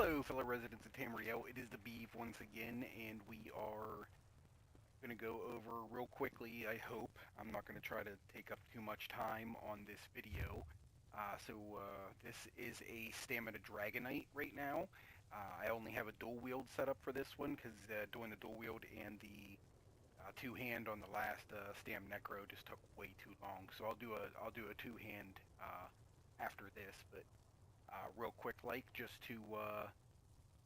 Hello, fellow residents of Tamriel. It is the Beeve once again, and we are going to go over real quickly, I hope. I'm not going to try to take up too much time on this video. This is a Stamina Dragonite right now. I only have a dual wield set up for this one because doing the dual wield and the two-hand on the last Stam Necro just took way too long. So I'll do a two-hand after this, but real quick, just to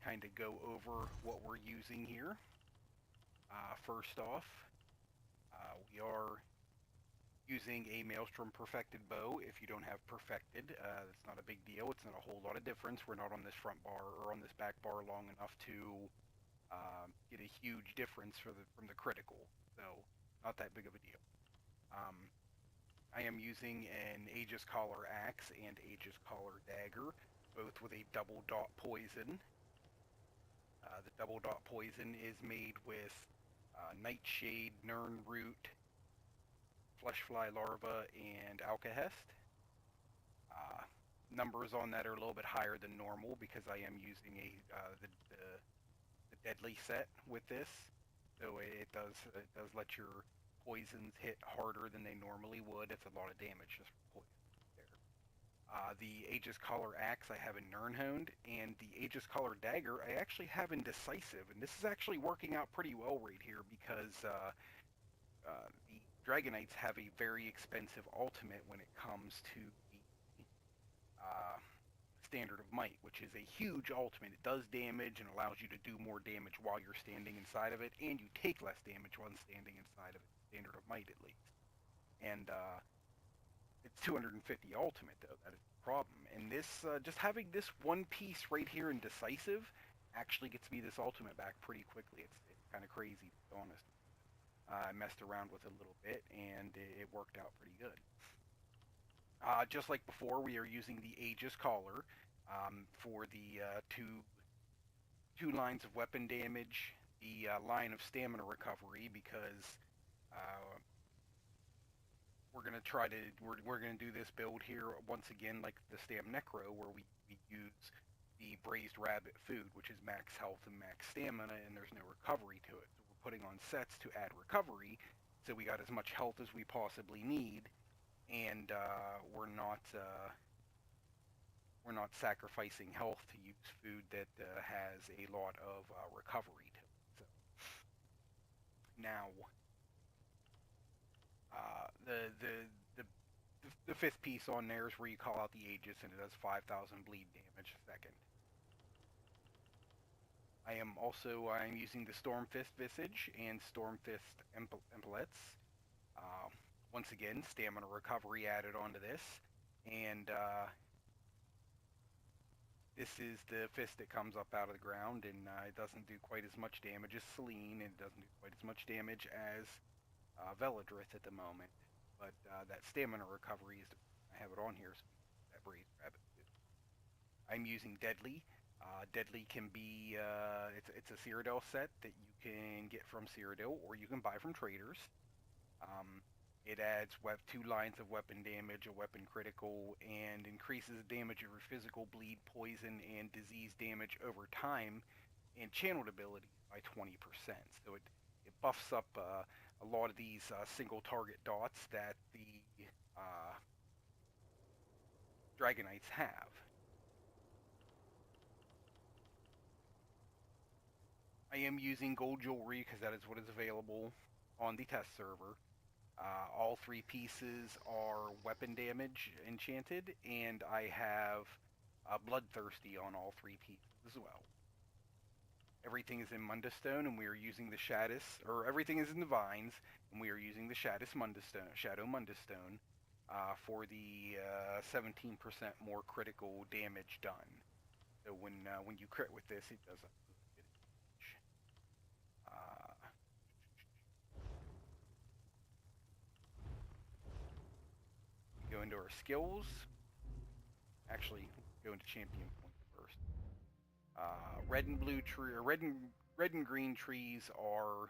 kind of go over what we're using here. First off, we are using a Maelstrom Perfected bow. If you don't have Perfected, that's not a big deal. It's not a whole lot of difference. We're not on this front bar or on this back bar long enough to get a huge difference from the critical, so not that big of a deal. I am using an Aegis Collar Axe and Aegis Collar Dagger, both with a double dot poison. The double dot poison is made with Nightshade, Nirnroot, Fleshfly Larva, and Alkahest. Numbers on that are a little bit higher than normal because I am using the deadly set with this, so it does let your poisons hit harder than they normally would. It's a lot of damage just for poison there. The Aegis Collar Axe I have in Nirnhoned, and the Aegis Collar Dagger I actually have in Decisive, and this is actually working out pretty well right here because the Dragonites have a very expensive ultimate when it comes to the Standard of Might, which is a huge ultimate. It does damage and allows you to do more damage while you're standing inside of it, and you take less damage when standing inside of it. Standard of Might, at least. And it's 250 ultimate, though. That is the problem. And this, just having this one piece right here in Decisive actually gets me this ultimate back pretty quickly. It's kind of crazy, to be honest. I messed around with it a little bit, and it worked out pretty good. Just like before, we are using the Aegis Collar for the two lines of weapon damage, the line of stamina recovery, because we're gonna do this build here once again like the Stam Necro, where we use the Braised Rabbit food, which is max health and max stamina, and there's no recovery to it. So we're putting on sets to add recovery, so we got as much health as we possibly need, and we're not sacrificing health to use food that has a lot of recovery to it. So now, the fifth piece on there is where you call out the Aegis, and it does 5,000 bleed damage a second. I'm using the Stormfist Visage and Stormfist Epaulets. Once again, stamina recovery added onto this, and this is the fist that comes up out of the ground, and it doesn't do quite as much damage as Selene, and it doesn't do quite as much damage as Veladrith at the moment. But that stamina recovery is, I have it on here, so that Braised Rabbit. I'm using Deadly. Deadly can be, it's a Cyrodiil set that you can get from Cyrodiil, or you can buy from traders. It adds 2 lines of weapon damage, a weapon critical, and increases the damage of your physical bleed, poison, and disease damage over time, and channeled abilities by 20%. So it buffs up a lot of these single target dots that the Dragonites have. I am using gold jewelry because that is what is available on the test server. All 3 pieces are weapon damage enchanted, and I have Bloodthirsty on all 3 pieces as well. Everything is in Mundustone, and we are using the Shaddis, or everything is in the Vines, and we are using the Shaddis Mundustone, Shadow Mundustone, for the 17% more critical damage done. So when you crit with this, it does a good damage. Go into our skills. Actually, go into champion point first. Red and blue tree, or red and green trees are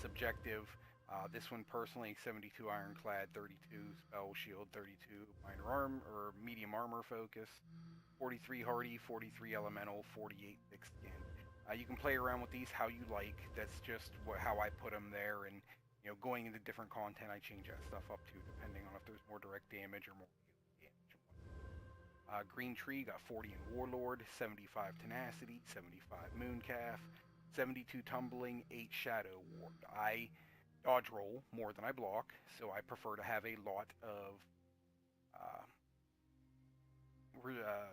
subjective. This one personally, 72 ironclad, 32 spell shield, 32 minor arm or medium armor focus, 43 hardy, 43 elemental, 48 thick skin. You can play around with these how you like. That's just how I put them there, and going into different content, I change that stuff up too, depending on if there's more direct damage or more damage. Green Tree got 40 in Warlord, 75 Tenacity, 75 Mooncalf, 72 Tumbling, 8 Shadow Ward. I dodge roll more than I block, so I prefer to have a lot of uh,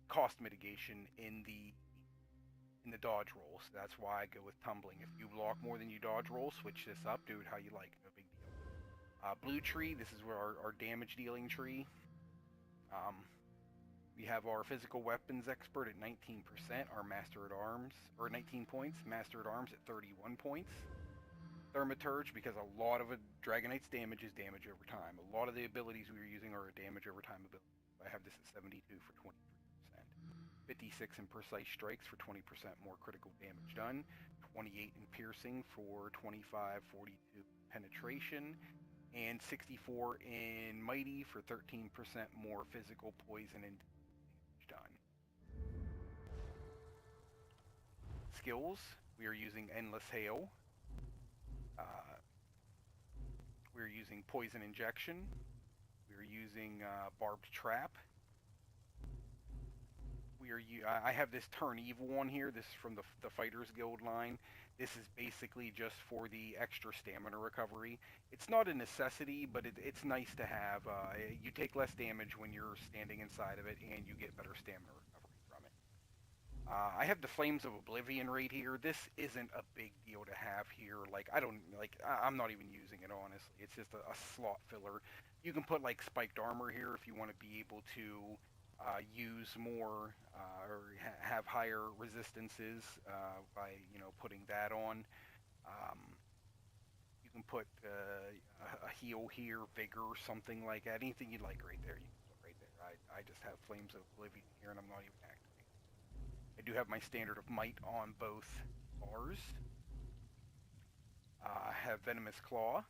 cost mitigation in the dodge roll. So that's why I go with Tumbling. If you block more than you dodge roll, switch this up, do it how you like, no big deal. Blue Tree, this is where our damage dealing tree. We have our physical weapons expert at 19%, our master at arms, or 19 points, master at arms at 31 points. Thaumaturge, because a lot of a Dragonite's damage is damage over time. A lot of the abilities we are using are a damage over time ability. I have this at 72 for 23%. 56 in precise strikes for 20% more critical damage done. 28 in piercing for 25, 42 penetration. And 64 in mighty for 13% more physical poison and damage done. Skills, we are using Endless Hail. We're using Poison Injection. We're using Barbed Trap. I have this Turn Evil on here. This is from the Fighters Guild line. This is basically just for the extra stamina recovery. It's not a necessity, but it's nice to have. You take less damage when you're standing inside of it, and you get better stamina recovery from it. I have the Flames of Oblivion right here. This isn't a big deal to have here. I'm not even using it, honestly. It's just a slot filler. You can put like spiked armor here if you want to be able to use more or have higher resistances by putting that on. You can put a heal here, vigor, something like that. Anything you'd like right there, you can put right there. I just have Flames of Oblivion here, and I'm not even activating. I do have my Standard of Might on both bars. I have Venomous Claw.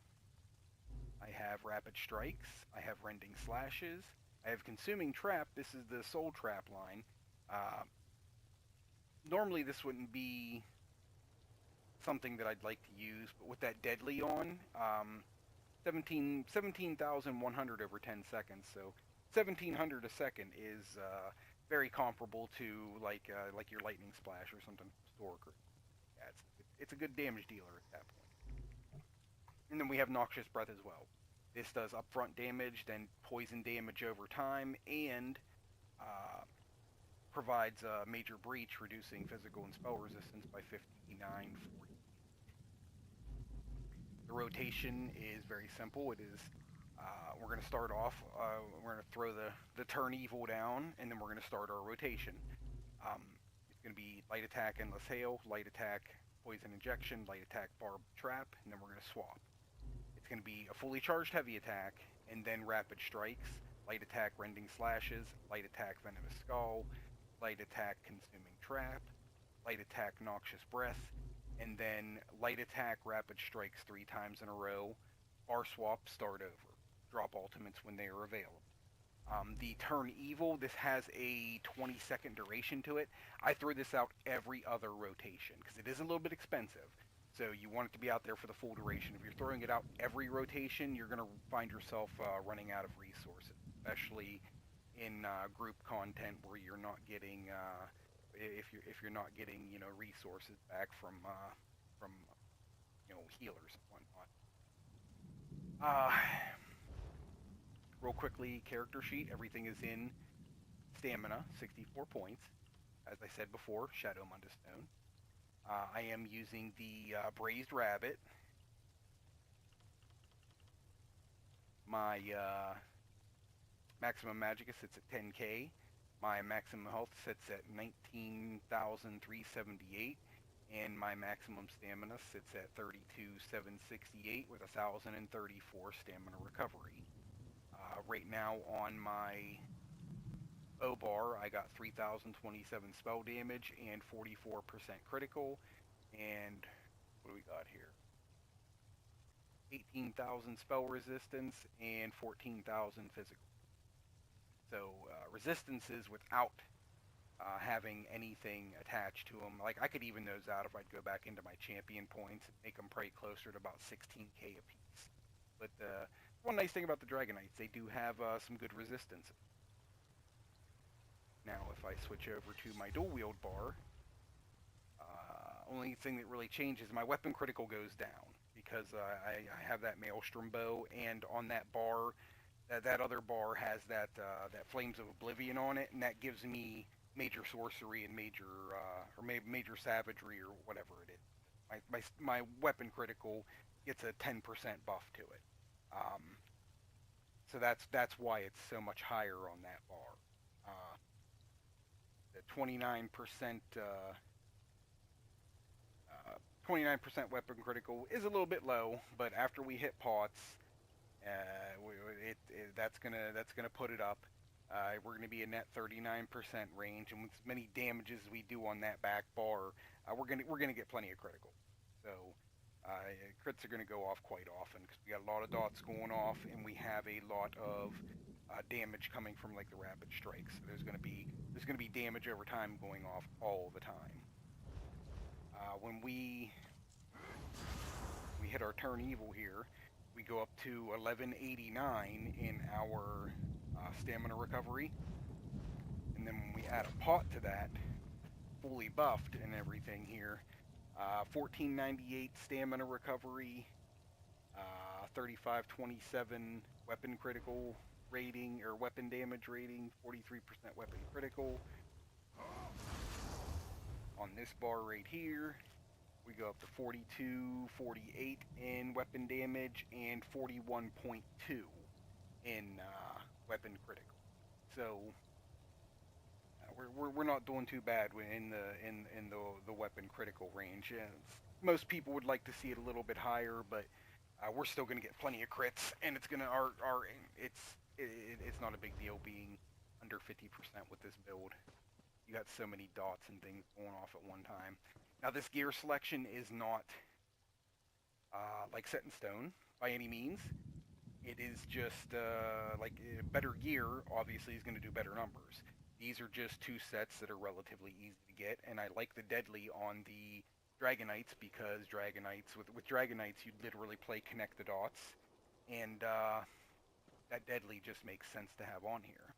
I have Rapid Strikes. I have Rending Slashes. I have Consuming Trap. This is the Soul Trap line. Normally this wouldn't be something that I'd like to use, but with that Deadly on, 17,100 over 10 seconds, so 1,700 a second is very comparable to like your Lightning Splash or something. Yeah, it's a good damage dealer at that point. And then we have Noxious Breath as well. This does upfront damage, then poison damage over time, and provides a major breach, reducing physical and spell resistance by 59. The rotation is very simple. It is we're going to start off. We're going to throw the Turn Evil down, and then we're going to start our rotation. It's going to be light attack, Endless Hail, light attack, Poison Injection, light attack, Barbed Trap, and then we're going to swap. It's going to be a fully charged heavy attack, and then Rapid Strikes, light attack, Rending Slashes, light attack, Venomous Skull, light attack, Consuming Trap, light attack, Noxious Breath, and then light attack, Rapid Strikes 3 times in a row. Bar swap, start over. Drop ultimates when they are available. The Turn Evil, this has a 20-second duration to it. I throw this out every other rotation because it is a little bit expensive. So you want it to be out there for the full duration. If you're throwing it out every rotation, you're going to find yourself running out of resources, especially in group content where you're not getting if you're not getting resources back from healers and whatnot. Real quickly, character sheet. Everything is in stamina, 64 points. As I said before, Shadow Mundus Stone. I am using the Braised Rabbit. My maximum magicka sits at 10k. My maximum health sits at 19,378. And my maximum stamina sits at 32,768 with 1,034 stamina recovery. Right now on my O bar, I got 3,027 spell damage and 44% critical. And what do we got here? 18,000 spell resistance, and 14,000 physical. So resistances without having anything attached to them. Like I could even those out if I'd go back into my champion points and make them probably closer to about 16k a piece. But one nice thing about the Dragonites, they do have some good resistance. Now if I switch over to my dual wield bar, only thing that really changes, my weapon critical goes down because I have that Maelstrom bow, and on that bar, that other bar has that Flames of Oblivion on it, and that gives me major sorcery and major savagery or whatever it is. My weapon critical gets a 10% buff to it. So that's why it's so much higher on that bar. The 29% 29% weapon critical is a little bit low, but after we hit pots, that's gonna put it up. We're gonna be in that 39% range, and with as many damages as we do on that back bar, we're gonna get plenty of critical. So crits are gonna go off quite often because we got a lot of dots going off, and we have a lot of damage coming from like the rapid strikes. So there's gonna be damage over time going off all the time. When we hit our turn evil here, we go up to 1189 in our stamina recovery, and then when we add a pot to that, fully buffed and everything here, 1498 stamina recovery, 3527 weapon critical rating or weapon damage rating, 43% weapon critical. On this bar right here, we go up to 42, 48 in weapon damage and 41.2 in weapon critical. So we're not doing too bad in the weapon critical range. Most people would like to see it a little bit higher, but we're still going to get plenty of crits, and it's gonna it's not a big deal being under 50% with this build. You got so many dots and things going off at one time. Now this gear selection is not like set in stone by any means. It is just like better gear obviously is going to do better numbers. These are just two sets that are relatively easy to get, and I like the deadly on the Dragonites because with Dragonites you literally play connect the dots, and that deadly just makes sense to have on here.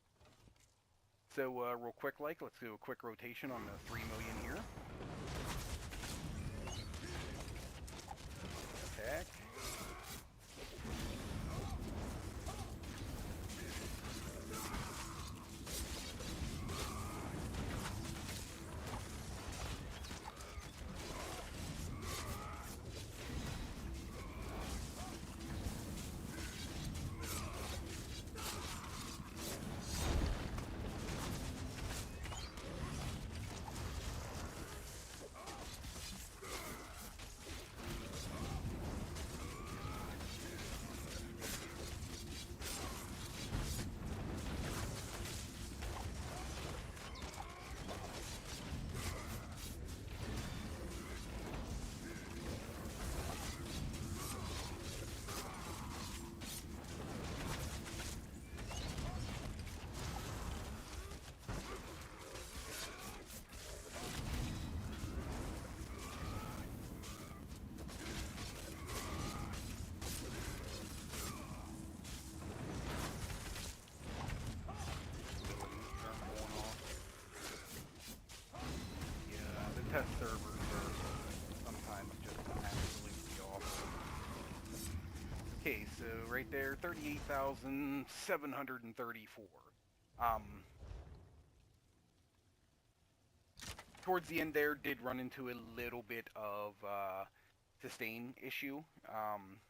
So real quick, let's do a quick rotation on the 3 million here. Attack. Test servers are sometimes just absolutely awful. Okay, so right there, 38,734. Towards the end there, did run into a little bit of sustain issue.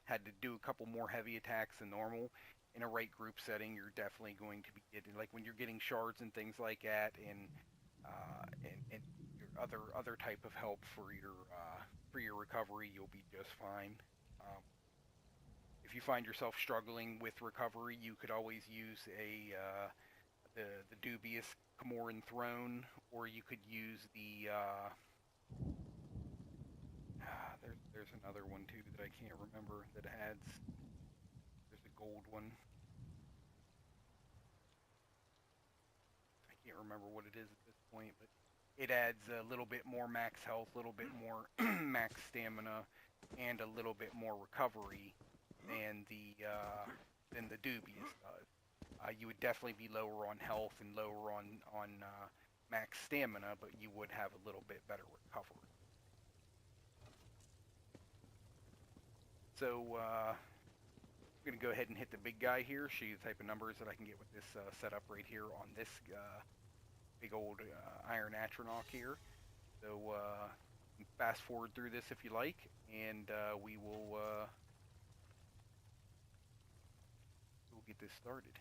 Had to do a couple more heavy attacks than normal. In a right group setting, you're definitely going to be getting, like when you're getting shards and things like that, and your other type of help for your recovery, you'll be just fine. If you find yourself struggling with recovery, you could always use the dubious Camoran Throne, or you could use the There's another one too that I can't remember that adds. There's a gold one. I can't remember what it is at this point, but it adds a little bit more max health, a little bit more max stamina, and a little bit more recovery than the Dubious does. You would definitely be lower on health and lower on max stamina, but you would have a little bit better recovery. So I'm going to go ahead and hit the big guy here, show you the type of numbers that I can get with this setup right here on this big old Iron Atronach here. So fast forward through this if you like, and we'll get this started.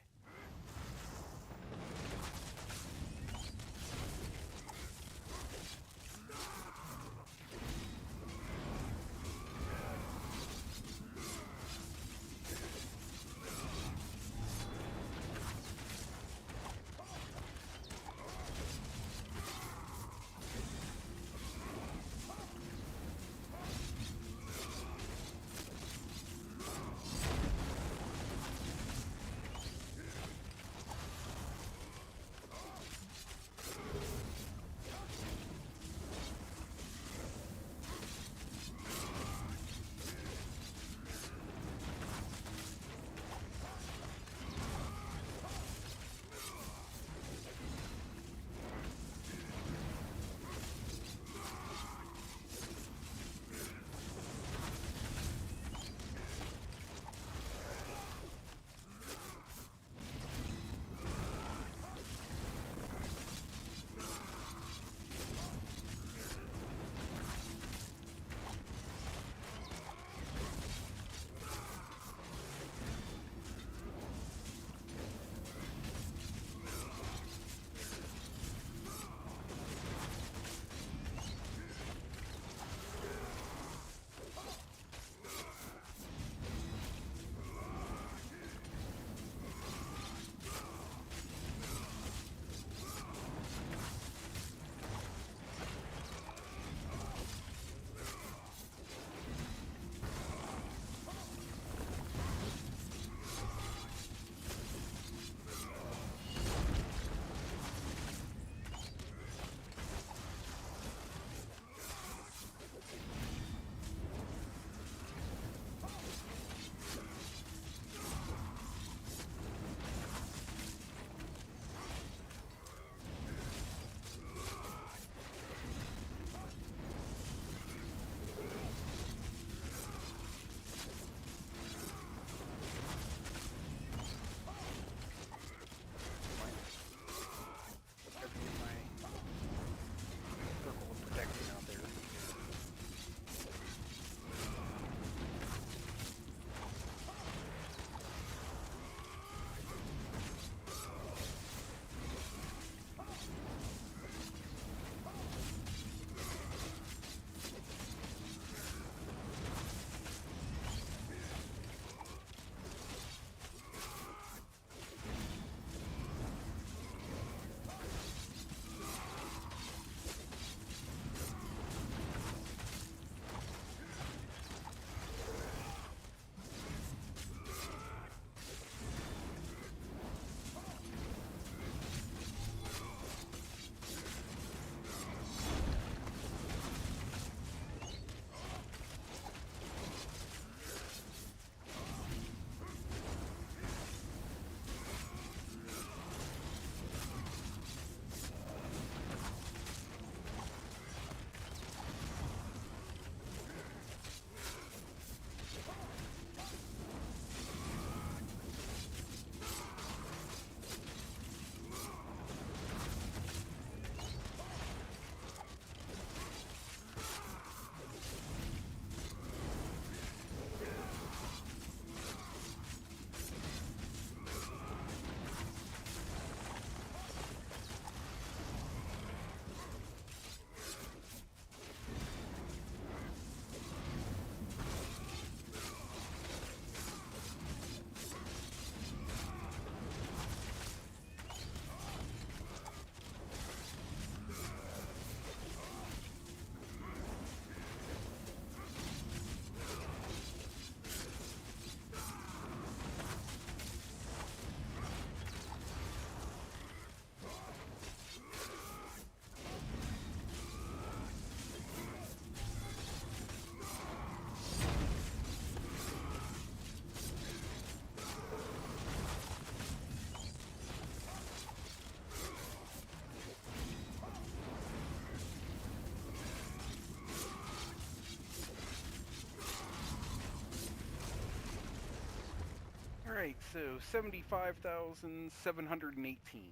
So 75,718.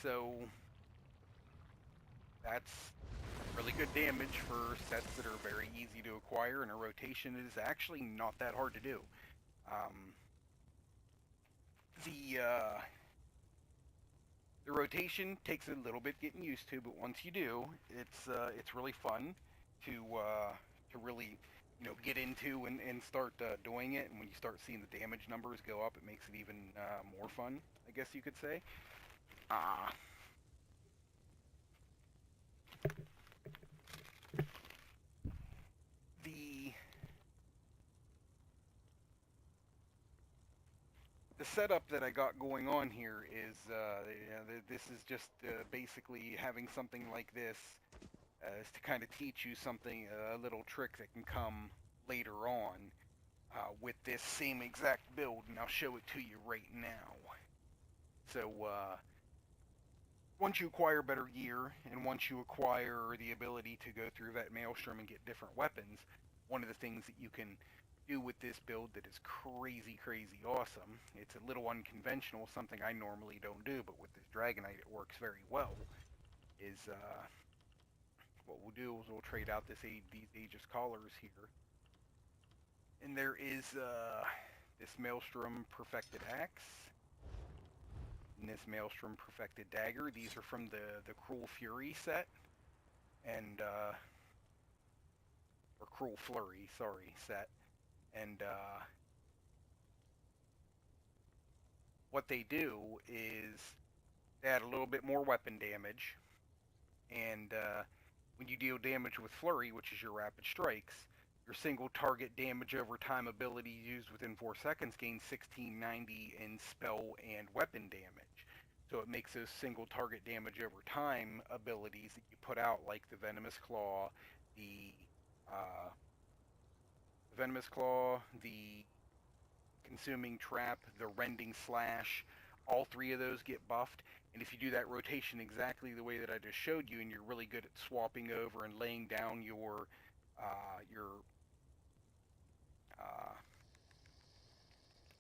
So that's really good damage for sets that are very easy to acquire, and a rotation is actually not that hard to do. Um, the rotation takes a little bit getting used to, but once you do, it's really fun to really get into and start doing it. And when you start seeing the damage numbers go up, it makes it even more fun, I guess you could say. Uh, the the setup that I got going on here is this is just basically having something like this is to kind of teach you something, a little trick that can come later on with this same exact build, and I'll show it to you right now. So once you acquire better gear, and once you acquire the ability to go through that maelstrom and get different weapons, one of the things that you can do with this build that is crazy awesome, it's a little unconventional, something I normally don't do, but with this Dragonite it works very well, is what we'll do is we'll trade out these Aegis Collars here. And there is this Maelstrom Perfected Axe, and this Maelstrom Perfected Dagger. These are from the Cruel Fury set, and or Cruel Flurry, sorry, set. And what they do is they add a little bit more weapon damage, and when you deal damage with Flurry, which is your rapid strikes, your single target damage over time ability used within 4 seconds gains 1690 in spell and weapon damage. So it makes those single target damage over time abilities that you put out, like the Venomous Claw, the Consuming Trap, the Rending Slash, all 3 of those get buffed. And if you do that rotation exactly the way that I just showed you, and you're really good at swapping over and laying down your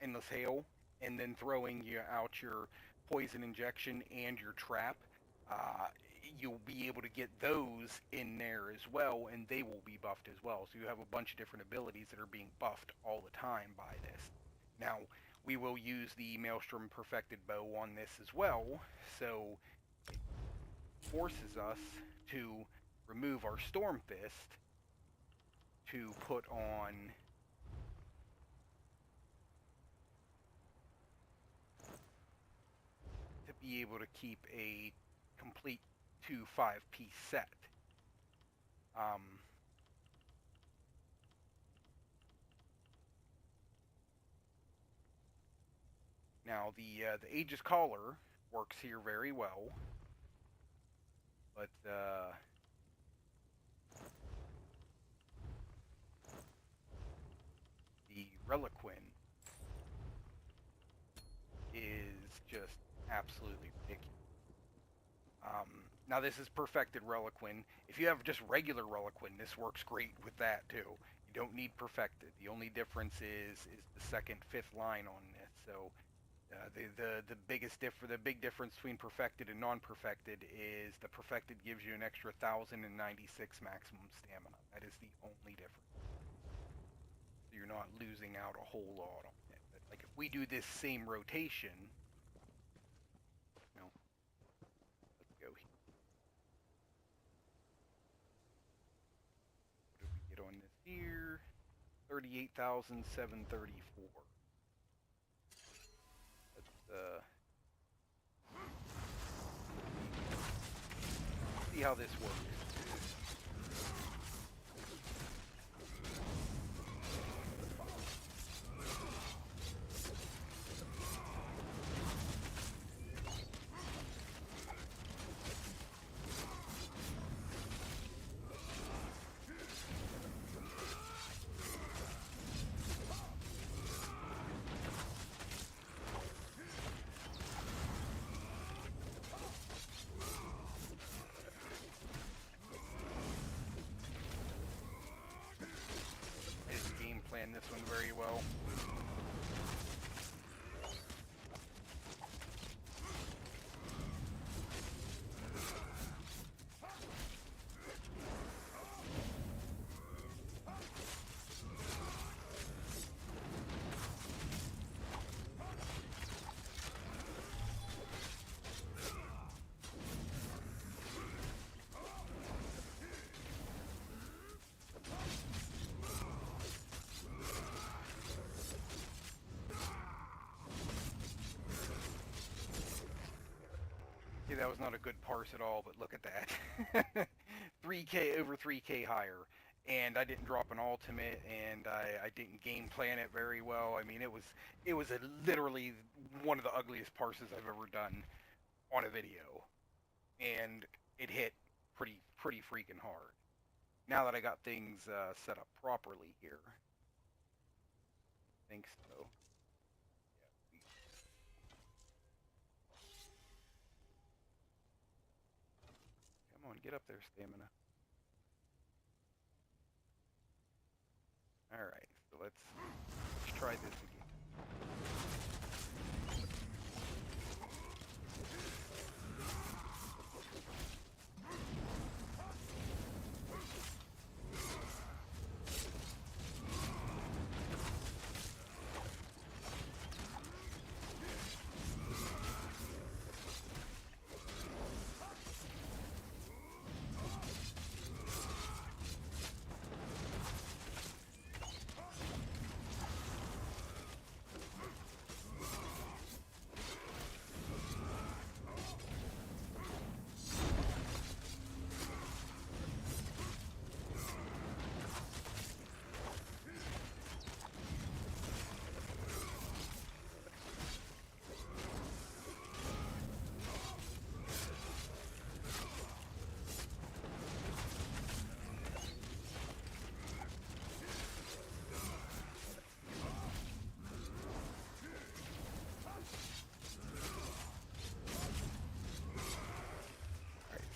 Endless Hail, and then throwing out your Poison Injection and your Trap, you'll be able to get those in there as well, and they will be buffed as well. So you have a bunch of different abilities that are being buffed all the time by this. Now, we will use the Maelstrom Perfected Bow on this as well, so it forces us to remove our Storm Fist to put on to be able to keep a complete 2 5-piece set. Now the Aegis Collar works here very well, but the Reliquin is just absolutely ridiculous. Now this is Perfected Reliquin. If you have just regular Reliquin, this works great with that too. You don't need Perfected. The only difference is the second, fifth line on this. So the big difference between Perfected and non-Perfected is the Perfected gives you an extra 1,096 maximum stamina. That is the only difference. So you're not losing out a whole lot on it. But like if we do this same rotation, let's go here. What did we get on this here? 38,734. Let's see how this works. Yeah, that was not a good parse at all, but look at that. 3K over 3K higher. And I didn't drop an ultimate, and I didn't game plan it very well. I mean, it was literally one of the ugliest parses I've ever done on a video, and it hit pretty freaking hard. Now that I got things set up properly here, I think so. Come on, get up there, stamina. All right, so let's try this again.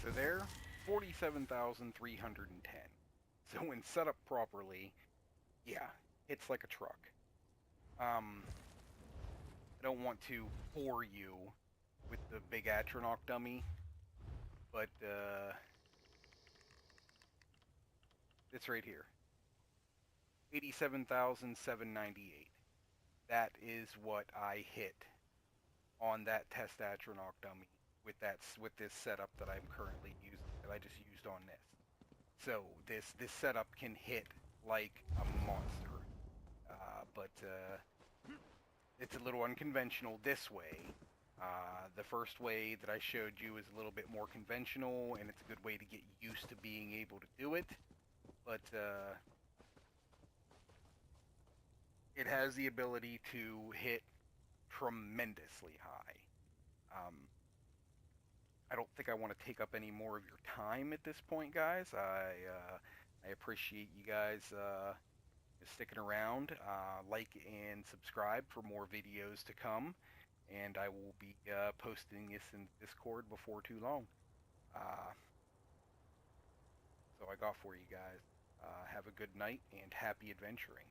So there, 47,310. So when set up properly, yeah, it's like a truck. I don't want to bore you with the big Atronach dummy, but it's right here. 87,798. That is what I hit on that test Atronach dummy with this setup that I'm currently using, that I just used on this. So this setup can hit like a monster, but it's a little unconventional this way. The first way that I showed you is a little bit more conventional, and it's a good way to get used to being able to do it. But it has the ability to hit tremendously high. I don't think I want to take up any more of your time at this point, guys. I appreciate you guys sticking around. Like and subscribe for more videos to come, and I will be posting this in Discord before too long. Uh, so I got for you guys. Have a good night and happy adventuring.